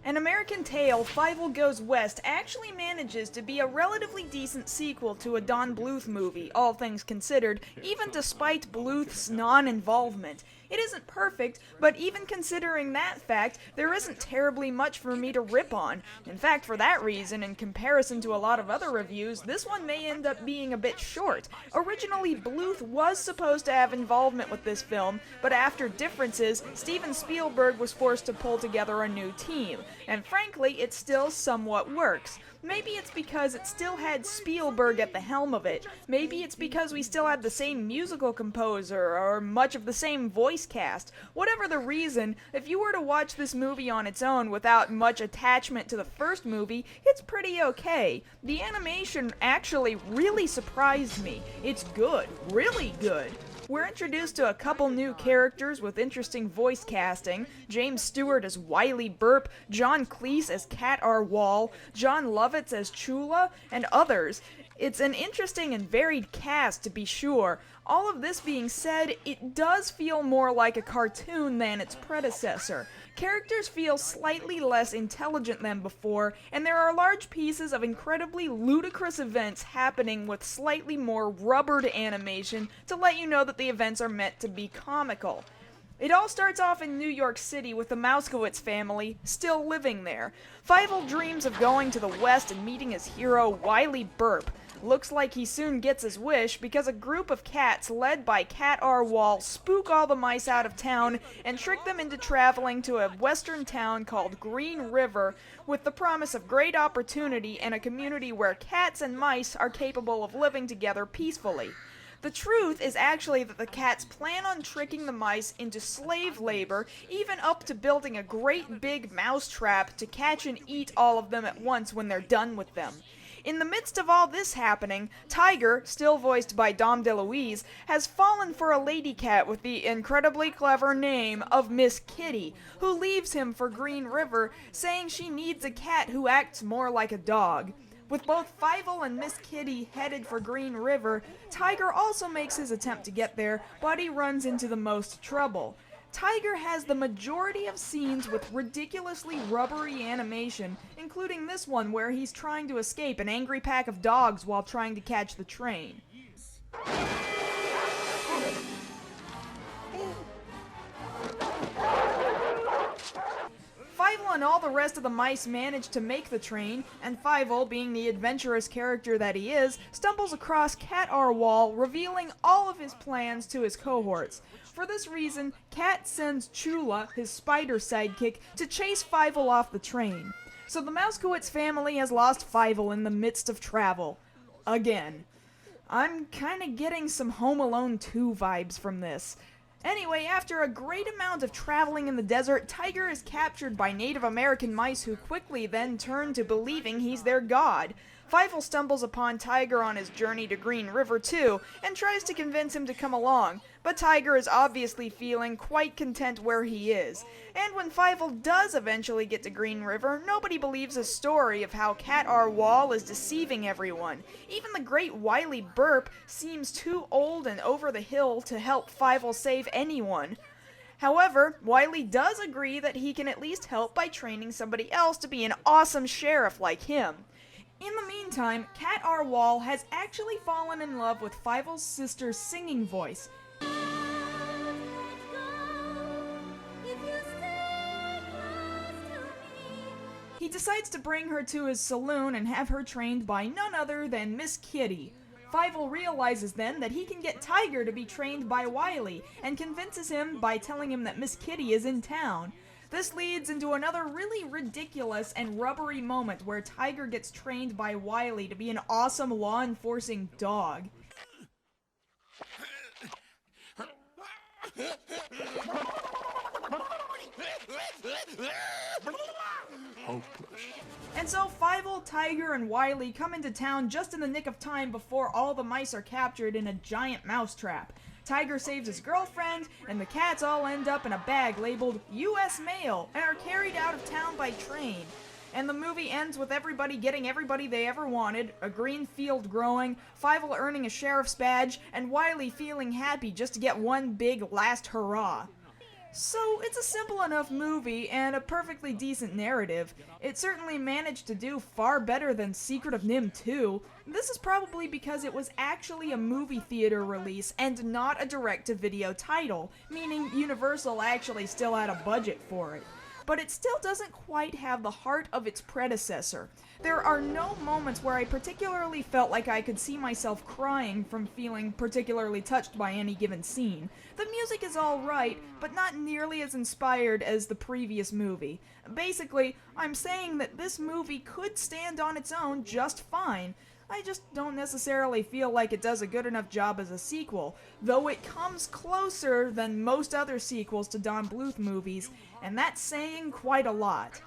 An American Tail, Fievel Goes West actually manages to be a relatively decent sequel to a Don Bluth movie, all things considered, even despite Bluth's non-involvement. It isn't perfect, but even considering that fact, there isn't terribly much for me to rip on. In fact, for that reason, in comparison to a lot of other reviews, this one may end up being a bit short. Originally, Bluth was supposed to have involvement with this film, but after differences, Steven Spielberg was forced to pull together a new team. And frankly, it still somewhat works. Maybe it's because it still had Spielberg at the helm of it. Maybe it's because we still had the same musical composer, or much of the same voice cast. Whatever the reason, if you were to watch this movie on its own without much attachment to the first movie, it's pretty okay. The animation actually really surprised me. It's good, really good. We're introduced to a couple new characters with interesting voice casting. James Stewart as Wiley Burp, John Cleese as Cat R. Wall, John Lovitz as Chula, and others. It's an interesting and varied cast, to be sure. All of this being said, it does feel more like a cartoon than its predecessor. Characters feel slightly less intelligent than before, and there are large pieces of incredibly ludicrous events happening with slightly more rubbered animation to let you know that the events are meant to be comical. It all starts off in New York City with the Marzgurl family still living there. Fievel dreams of going to the West and meeting his hero, Wiley Burp. Looks like he soon gets his wish because a group of cats led by Cat R. Wall spook all the mice out of town and trick them into traveling to a western town called Green River with the promise of great opportunity and a community where cats and mice are capable of living together peacefully. The truth is actually that the cats plan on tricking the mice into slave labor, even up to building a great big mouse trap to catch and eat all of them at once when they're done with them. In the midst of all this happening, Tiger, still voiced by Dom DeLuise, has fallen for a lady cat with the incredibly clever name of Miss Kitty, who leaves him for Green River, saying she needs a cat who acts more like a dog. With both Fievel and Miss Kitty headed for Green River, Tiger also makes his attempt to get there, but he runs into the most trouble. Tiger has the majority of scenes with ridiculously rubbery animation, including this one where he's trying to escape an angry pack of dogs while trying to catch the train. Fievel and all the rest of the mice manage to make the train, and Fievel, being the adventurous character that he is, stumbles across Cat R. Wall, revealing all of his plans to his cohorts. For this reason, Cat sends Chula, his spider sidekick, to chase Fievel off the train. So the Marzgurl family has lost Fievel in the midst of travel. Again. I'm kinda getting some Home Alone 2 vibes from this. Anyway, after a great amount of traveling in the desert, Tiger is captured by Native American mice who quickly then turn to believing he's their god. Fievel stumbles upon Tiger on his journey to Green River too, and tries to convince him to come along, but Tiger is obviously feeling quite content where he is. And when Fievel does eventually get to Green River, nobody believes his story of how Cat R. Wall is deceiving everyone. Even the great Wiley Burp seems too old and over the hill to help Fievel save anyone. However, Wiley does agree that he can at least help by training somebody else to be an awesome sheriff like him. In the meantime, Cat R. Wall has actually fallen in love with Fievel's sister's singing voice. He decides to bring her to his saloon and have her trained by none other than Miss Kitty. Fievel realizes then that he can get Tiger to be trained by Wiley, and convinces him by telling him that Miss Kitty is in town. This leads into another really ridiculous and rubbery moment where Tiger gets trained by Wiley to be an awesome law-enforcing dog. Hopeless. And so Fievel, Tiger, and Wiley come into town just in the nick of time before all the mice are captured in a giant mousetrap. Tiger saves his girlfriend, and the cats all end up in a bag labeled U.S. Mail and are carried out of town by train. And the movie ends with everybody getting everybody they ever wanted, a green field growing, Fievel earning a sheriff's badge, and Wiley feeling happy just to get one big last hurrah. So, it's a simple enough movie and a perfectly decent narrative. It certainly managed to do far better than Secret of NIMH 2. This is probably because it was actually a movie theater release and not a direct-to-video title, meaning Universal actually still had a budget for it. But it still doesn't quite have the heart of its predecessor. There are no moments where I particularly felt like I could see myself crying from feeling particularly touched by any given scene. The music is alright, but not nearly as inspired as the previous movie. Basically, I'm saying that this movie could stand on its own just fine. I just don't necessarily feel like it does a good enough job as a sequel, though it comes closer than most other sequels to Don Bluth movies, and that's saying quite a lot.